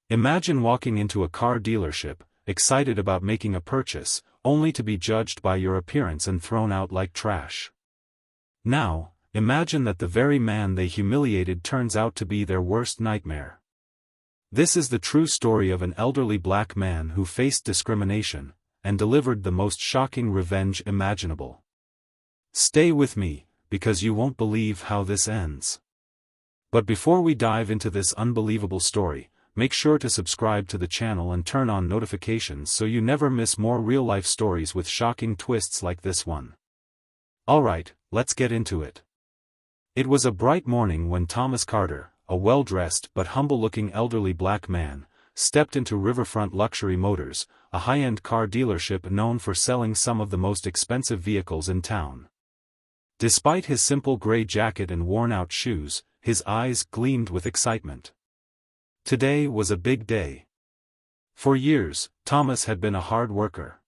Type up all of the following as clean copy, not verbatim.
Imagine walking into a car dealership, excited about making a purchase, only to be judged by your appearance and thrown out like trash. Now, imagine that the very man they humiliated turns out to be their worst nightmare. This is the true story of an elderly black man who faced discrimination, and delivered the most shocking revenge imaginable. Stay with me, because you won't believe how this ends. But before we dive into this unbelievable story, make sure to subscribe to the channel and turn on notifications so you never miss more real-life stories with shocking twists like this one. Alright, let's get into it. It was a bright morning when Thomas Carter, a well-dressed but humble-looking elderly black man, stepped into Riverfront Luxury Motors, a high-end car dealership known for selling some of the most expensive vehicles in town. Despite his simple gray jacket and worn-out shoes, his eyes gleamed with excitement. Today was a big day. For years, Thomas had been a hard worker.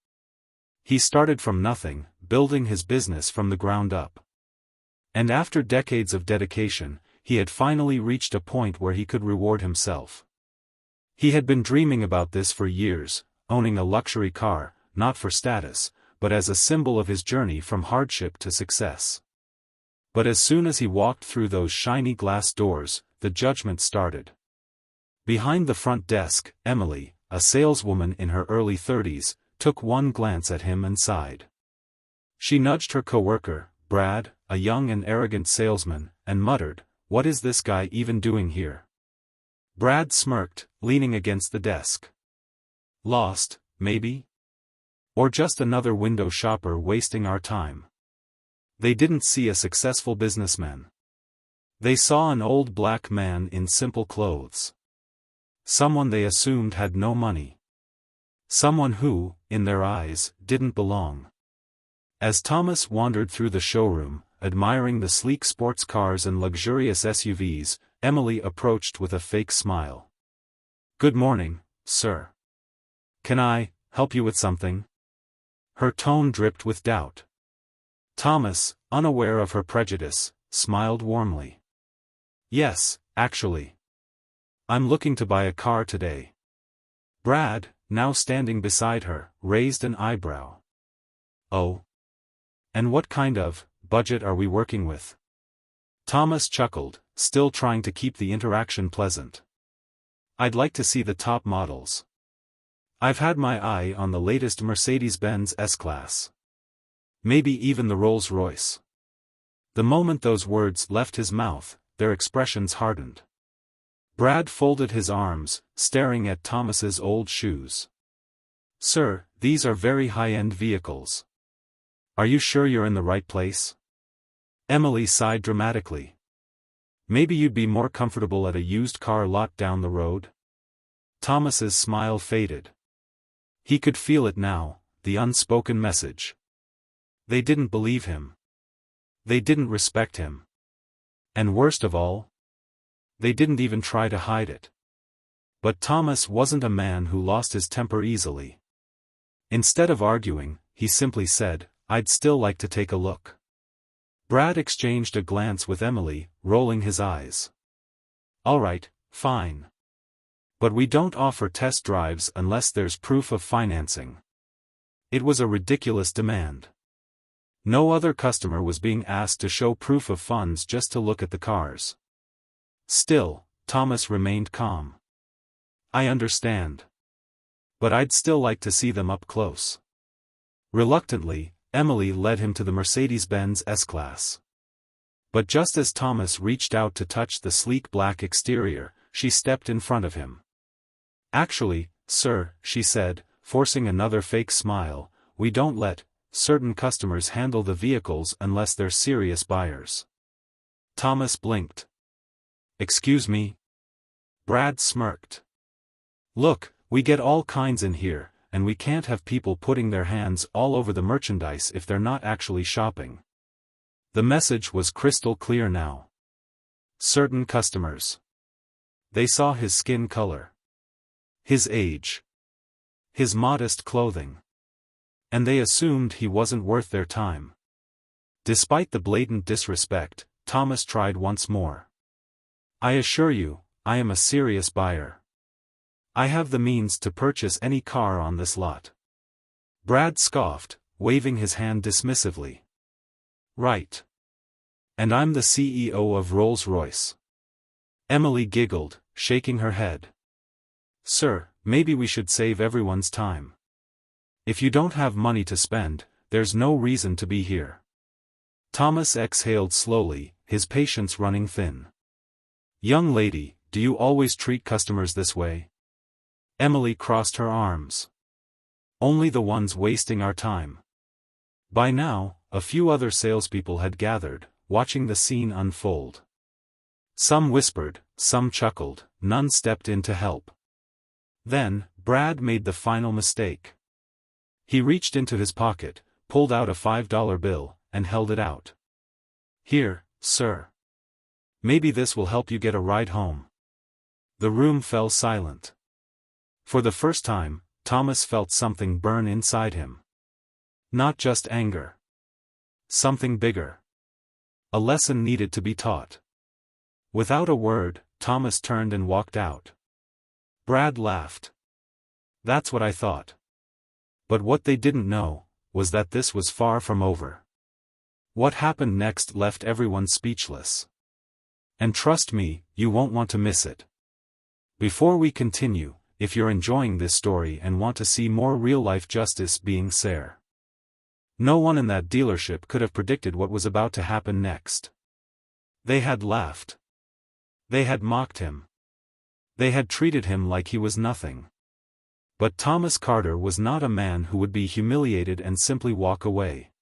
He started from nothing, building his business from the ground up. And after decades of dedication, he had finally reached a point where he could reward himself. He had been dreaming about this for years, owning a luxury car, not for status, but as a symbol of his journey from hardship to success. But as soon as he walked through those shiny glass doors, the judgment started. Behind the front desk, Emily, a saleswoman in her early 30s, took one glance at him and sighed. She nudged her coworker, Brad, a young and arrogant salesman, and muttered, "What is this guy even doing here?" Brad smirked, leaning against the desk. Lost, maybe? Or just another window shopper wasting our time? They didn't see a successful businessman. They saw an old black man in simple clothes. Someone they assumed had no money. Someone who, in their eyes, didn't belong. As Thomas wandered through the showroom, admiring the sleek sports cars and luxurious SUVs, Emily approached with a fake smile. "Good morning, sir. Can I help you with something?" Her tone dripped with doubt. Thomas, unaware of her prejudice, smiled warmly. "Yes, actually. I'm looking to buy a car today." Brad, now standing beside her, raised an eyebrow. "Oh? And what kind of budget are we working with?" Thomas chuckled, still trying to keep the interaction pleasant. "I'd like to see the top models. I've had my eye on the latest Mercedes-Benz S-Class. Maybe even the Rolls-Royce." The moment those words left his mouth, their expressions hardened. Brad folded his arms, staring at Thomas's old shoes. "Sir, these are very high-end vehicles. Are you sure you're in the right place?" Emily sighed dramatically. "Maybe you'd be more comfortable at a used car lot down the road?" Thomas's smile faded. He could feel it now, the unspoken message. They didn't believe him. They didn't respect him. And worst of all, they didn't even try to hide it. But Thomas wasn't a man who lost his temper easily. Instead of arguing, he simply said, "I'd still like to take a look." Brad exchanged a glance with Emily, rolling his eyes. "Alright, fine. But we don't offer test drives unless there's proof of financing." It was a ridiculous demand. No other customer was being asked to show proof of funds just to look at the cars. Still, Thomas remained calm. "I understand. But I'd still like to see them up close." Reluctantly, Emily led him to the Mercedes-Benz S-Class. But just as Thomas reached out to touch the sleek black exterior, she stepped in front of him. "Actually, sir," she said, forcing another fake smile, "we don't let certain customers handle the vehicles unless they're serious buyers." Thomas blinked. "Excuse me?" Brad smirked. "Look, we get all kinds in here, and we can't have people putting their hands all over the merchandise if they're not actually shopping." The message was crystal clear now. Certain customers. They saw his skin color, his age, his modest clothing. And they assumed he wasn't worth their time. Despite the blatant disrespect, Thomas tried once more. "I assure you, I am a serious buyer. I have the means to purchase any car on this lot. Brad scoffed, waving his hand dismissively. Right. And I'm the CEO of Rolls-Royce. Emily giggled, shaking her head. Sir, maybe we should save everyone's time. If you don't have money to spend, there's no reason to be here. Thomas exhaled slowly, his patience running thin. Young lady, do you always treat customers this way? Emily crossed her arms. Only the ones wasting our time. By now, a few other salespeople had gathered, watching the scene unfold. Some whispered, some chuckled, none stepped in to help. Then, Brad made the final mistake. He reached into his pocket, pulled out a $5 bill, and held it out. Here, sir. Maybe this will help you get a ride home. The room fell silent. For the first time, Thomas felt something burn inside him. Not just anger. Something bigger. A lesson needed to be taught. Without a word, Thomas turned and walked out. Brad laughed. That's what I thought. But what they didn't know was that this was far from over. What happened next left everyone speechless. And trust me, you won't want to miss it. Before we continue, if you're enjoying this story and want to see more real-life justice being served. No one in that dealership could have predicted what was about to happen next. They had laughed. They had mocked him. They had treated him like he was nothing. But Thomas Carter was not a man who would be humiliated and simply walk away.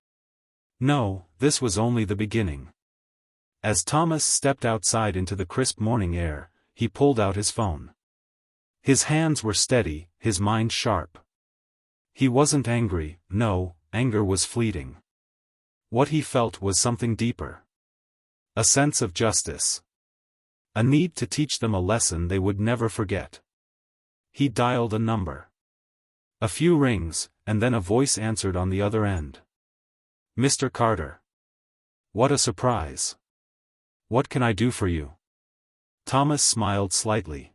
No, this was only the beginning. As Thomas stepped outside into the crisp morning air, he pulled out his phone. His hands were steady, his mind sharp. He wasn't angry, no, anger was fleeting. What he felt was something deeper. A sense of justice. A need to teach them a lesson they would never forget. He dialed a number. A few rings, and then a voice answered on the other end. Mr. Carter. What a surprise. What can I do for you? Thomas smiled slightly.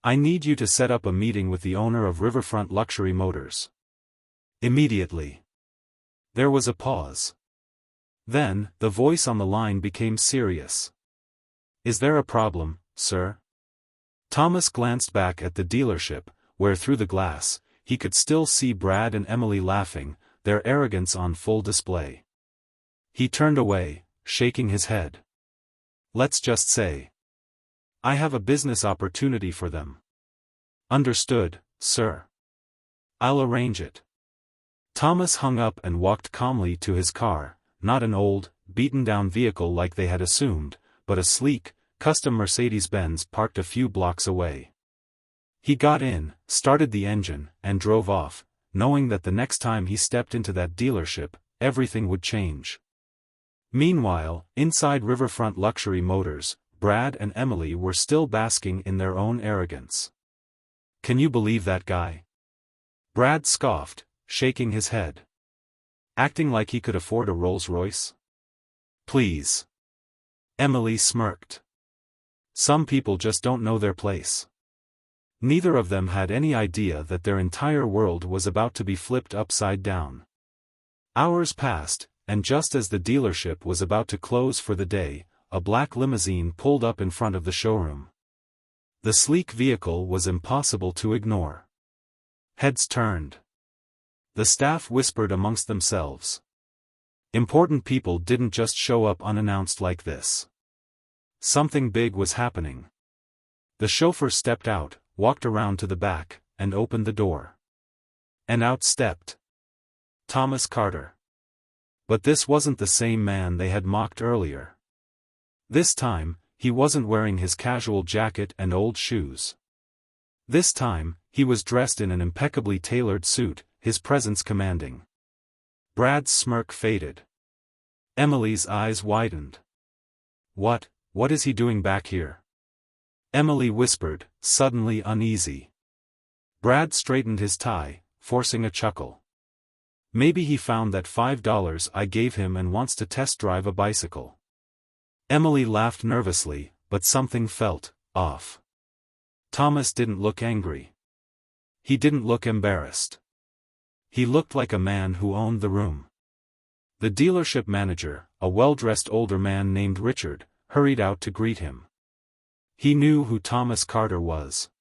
I need you to set up a meeting with the owner of Riverfront Luxury Motors. Immediately. There was a pause. Then, the voice on the line became serious. Is there a problem, sir? Thomas glanced back at the dealership, where through the glass, he could still see Brad and Emily laughing, their arrogance on full display. He turned away, shaking his head. Let's just say. I have a business opportunity for them. Understood, sir. I'll arrange it. Thomas hung up and walked calmly to his car, not an old, beaten-down vehicle like they had assumed, but a sleek, custom Mercedes-Benz parked a few blocks away. He got in, started the engine, and drove off, knowing that the next time he stepped into that dealership, everything would change. Meanwhile, inside Riverfront Luxury Motors, Brad and Emily were still basking in their own arrogance. Can you believe that guy? Brad scoffed, shaking his head. Acting like he could afford a Rolls-Royce? Please. Emily smirked. Some people just don't know their place. Neither of them had any idea that their entire world was about to be flipped upside down. Hours passed, and just as the dealership was about to close for the day, a black limousine pulled up in front of the showroom. The sleek vehicle was impossible to ignore. Heads turned. The staff whispered amongst themselves. Important people didn't just show up unannounced like this. Something big was happening. The chauffeur stepped out, walked around to the back, and opened the door. And out stepped Thomas Carter. But this wasn't the same man they had mocked earlier. This time, he wasn't wearing his casual jacket and old shoes. This time, he was dressed in an impeccably tailored suit, his presence commanding. Brad's smirk faded. Emily's eyes widened. What is he doing back here? Emily whispered, suddenly uneasy. Brad straightened his tie, forcing a chuckle. Maybe he found that $5 I gave him and wants to test drive a bicycle. Emily laughed nervously, but something felt off. Thomas didn't look angry. He didn't look embarrassed. He looked like a man who owned the room. The dealership manager, a well-dressed older man named Richard, hurried out to greet him. He knew who Thomas Carter was.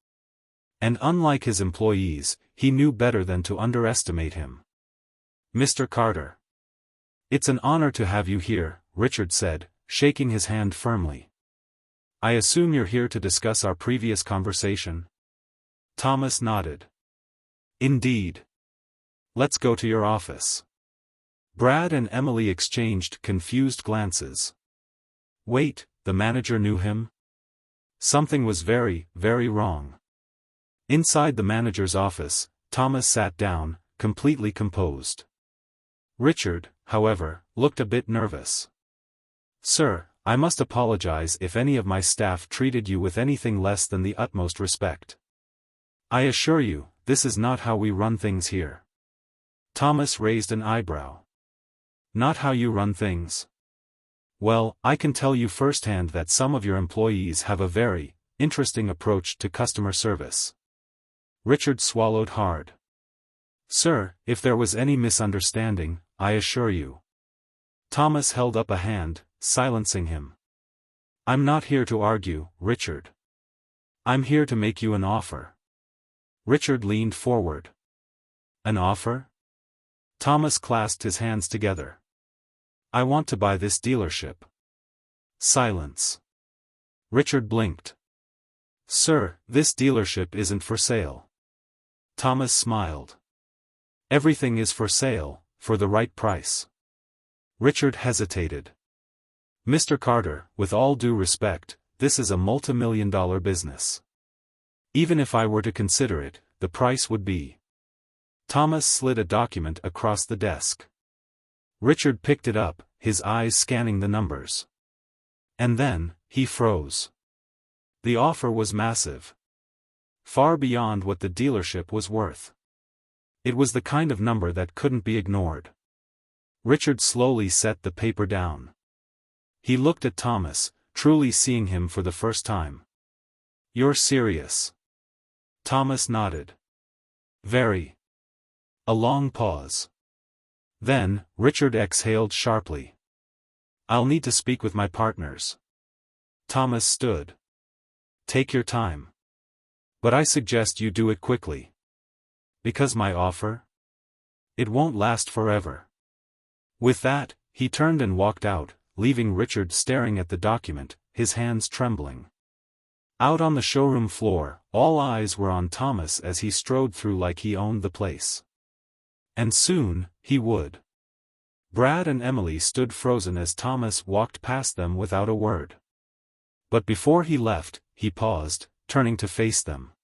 And unlike his employees, he knew better than to underestimate him. "Mr. Carter. It's an honor to have you here," Richard said, shaking his hand firmly. "I assume you're here to discuss our previous conversation?" Thomas nodded. "Indeed. Let's go to your office." Brad and Emily exchanged confused glances. Wait, the manager knew him? Something was very, very wrong. Inside the manager's office, Thomas sat down, completely composed. Richard, however, looked a bit nervous. "Sir, I must apologize if any of my staff treated you with anything less than the utmost respect. I assure you, this is not how we run things here." Thomas raised an eyebrow. "Not how you run things?" "Well, I can tell you firsthand that some of your employees have a very interesting approach to customer service." Richard swallowed hard. "Sir, if there was any misunderstanding, I assure you." Thomas held up a hand, silencing him. "I'm not here to argue, Richard. I'm here to make you an offer." Richard leaned forward. "An offer?" Thomas clasped his hands together. "I want to buy this dealership." Silence. Richard blinked. "Sir, this dealership isn't for sale." Thomas smiled. "Everything is for sale, for the right price." Richard hesitated. "Mr. Carter, with all due respect, this is a multi-million-dollar business. Even if I were to consider it, the price would be—" Thomas slid a document across the desk. Richard picked it up, his eyes scanning the numbers. And then, he froze. The offer was massive. Far beyond what the dealership was worth. It was the kind of number that couldn't be ignored. Richard slowly set the paper down. He looked at Thomas, truly seeing him for the first time. "You're serious?" Thomas nodded. "Very." A long pause. Then, Richard exhaled sharply. "I'll need to speak with my partners." Thomas stood. "Take your time. But I suggest you do it quickly." "Because my offer? It won't last forever." With that, he turned and walked out, leaving Richard staring at the document, his hands trembling. Out on the showroom floor, all eyes were on Thomas as he strode through like he owned the place. And soon, he would. Brad and Emily stood frozen as Thomas walked past them without a word. But before he left, he paused, turning to face them.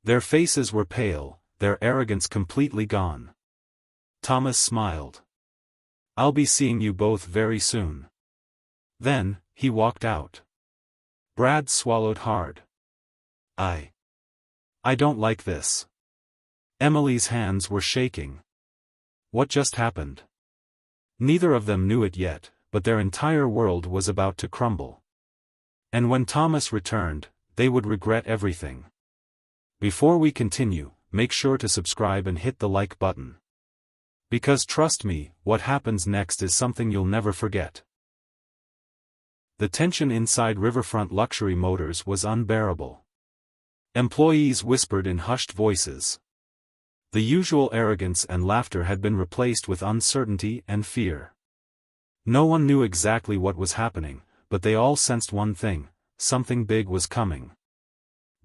Their faces were pale, their arrogance completely gone. Thomas smiled. "I'll be seeing you both very soon." Then, he walked out. Brad swallowed hard. I don't like this." Emily's hands were shaking. What just happened? Neither of them knew it yet, but their entire world was about to crumble. And when Thomas returned, they would regret everything. Before we continue, make sure to subscribe and hit the like button. Because trust me, what happens next is something you'll never forget. The tension inside Riverfront Luxury Motors was unbearable. Employees whispered in hushed voices. The usual arrogance and laughter had been replaced with uncertainty and fear. No one knew exactly what was happening, but they all sensed one thing: something big was coming.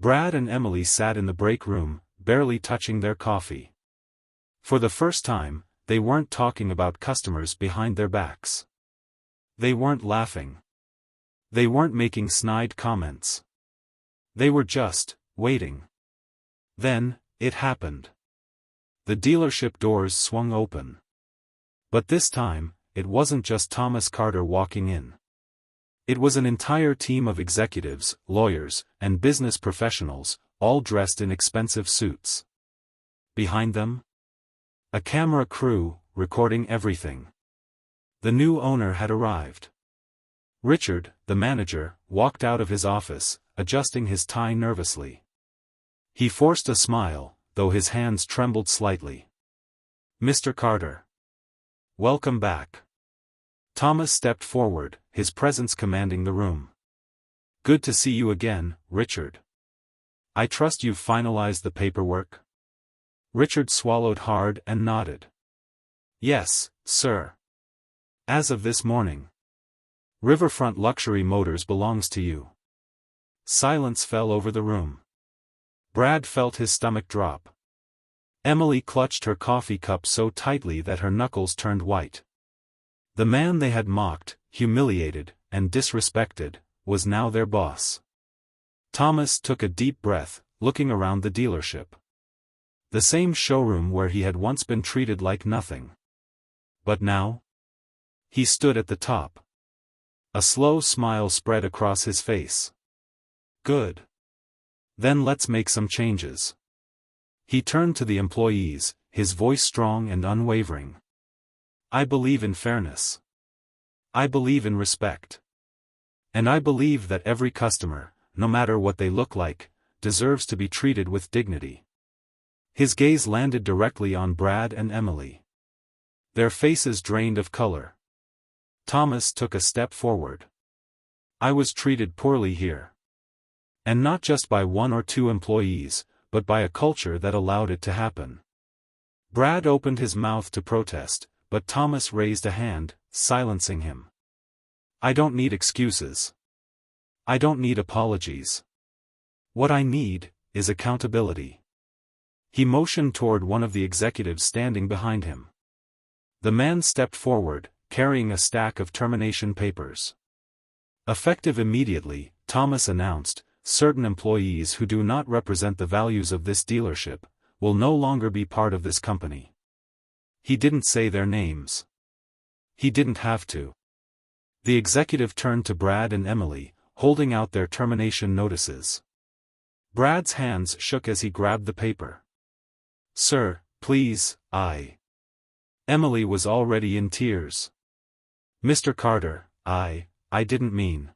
Brad and Emily sat in the break room, barely touching their coffee. For the first time, they weren't talking about customers behind their backs. They weren't laughing. They weren't making snide comments. They were just waiting. Then, it happened. The dealership doors swung open. But this time, it wasn't just Thomas Carter walking in. It was an entire team of executives, lawyers, and business professionals, all dressed in expensive suits. Behind them? A camera crew, recording everything. The new owner had arrived. Richard, the manager, walked out of his office, adjusting his tie nervously. He forced a smile, though his hands trembled slightly. "Mr. Carter. Welcome back." Thomas stepped forward, his presence commanding the room. "Good to see you again, Richard. I trust you've finalized the paperwork?" Richard swallowed hard and nodded. "Yes, sir. As of this morning. Riverfront Luxury Motors belongs to you." Silence fell over the room. Brad felt his stomach drop. Emily clutched her coffee cup so tightly that her knuckles turned white. The man they had mocked, humiliated, and disrespected, was now their boss. Thomas took a deep breath, looking around the dealership. The same showroom where he had once been treated like nothing. But now? He stood at the top. A slow smile spread across his face. "Good. Then let's make some changes." He turned to the employees, his voice strong and unwavering. "I believe in fairness. I believe in respect. And I believe that every customer, no matter what they look like, deserves to be treated with dignity." His gaze landed directly on Brad and Emily. Their faces drained of color. Thomas took a step forward. "I was treated poorly here. And not just by one or two employees, but by a culture that allowed it to happen." Brad opened his mouth to protest, but Thomas raised a hand, silencing him. "I don't need excuses. I don't need apologies. What I need is accountability." He motioned toward one of the executives standing behind him. The man stepped forward, carrying a stack of termination papers. "Effective immediately," Thomas announced, "certain employees who do not represent the values of this dealership will no longer be part of this company." He didn't say their names. He didn't have to. The executive turned to Brad and Emily, holding out their termination notices. Brad's hands shook as he grabbed the paper. "Sir, please, Emily was already in tears. "Mr. Carter, I didn't mean."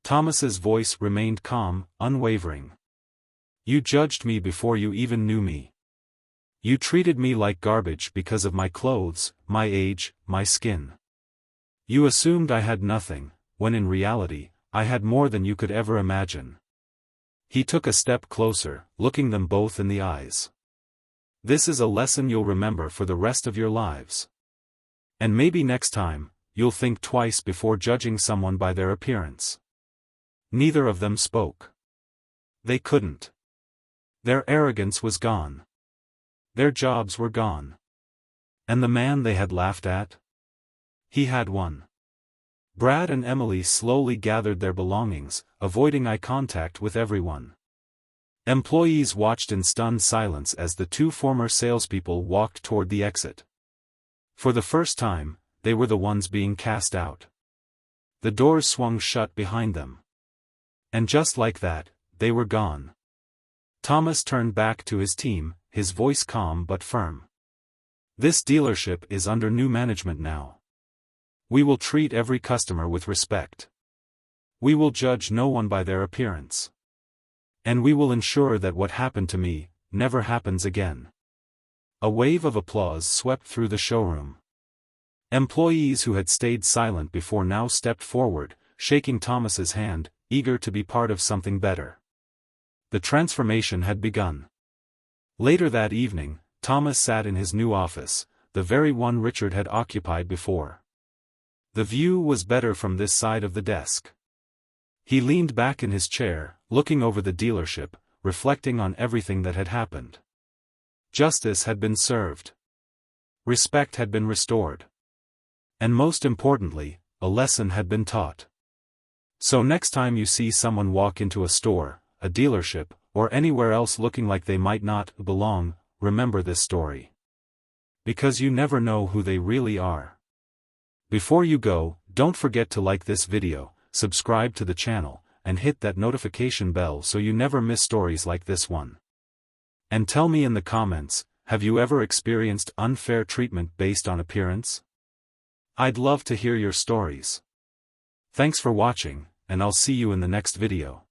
Thomas's voice remained calm, unwavering. "You judged me before you even knew me. You treated me like garbage because of my clothes, my age, my skin. You assumed I had nothing, when in reality, I had more than you could ever imagine." He took a step closer, looking them both in the eyes. "This is a lesson you'll remember for the rest of your lives. And maybe next time, you'll think twice before judging someone by their appearance." Neither of them spoke. They couldn't. Their arrogance was gone. Their jobs were gone. And the man they had laughed at? He had won. Brad and Emily slowly gathered their belongings, avoiding eye contact with everyone. Employees watched in stunned silence as the two former salespeople walked toward the exit. For the first time, they were the ones being cast out. The doors swung shut behind them. And just like that, they were gone. Thomas turned back to his team, his voice calm but firm. "This dealership is under new management now. We will treat every customer with respect. We will judge no one by their appearance. And we will ensure that what happened to me never happens again." A wave of applause swept through the showroom. Employees who had stayed silent before now stepped forward, shaking Thomas's hand, eager to be part of something better. The transformation had begun. Later that evening, Thomas sat in his new office, the very one Richard had occupied before. The view was better from this side of the desk. He leaned back in his chair, looking over the dealership, reflecting on everything that had happened. Justice had been served. Respect had been restored. And most importantly, a lesson had been taught. So next time you see someone walk into a store, a dealership, or anywhere else looking like they might not belong, remember this story. Because you never know who they really are. Before you go, don't forget to like this video, subscribe to the channel, and hit that notification bell so you never miss stories like this one. And tell me in the comments, have you ever experienced unfair treatment based on appearance? I'd love to hear your stories. Thanks for watching, and I'll see you in the next video.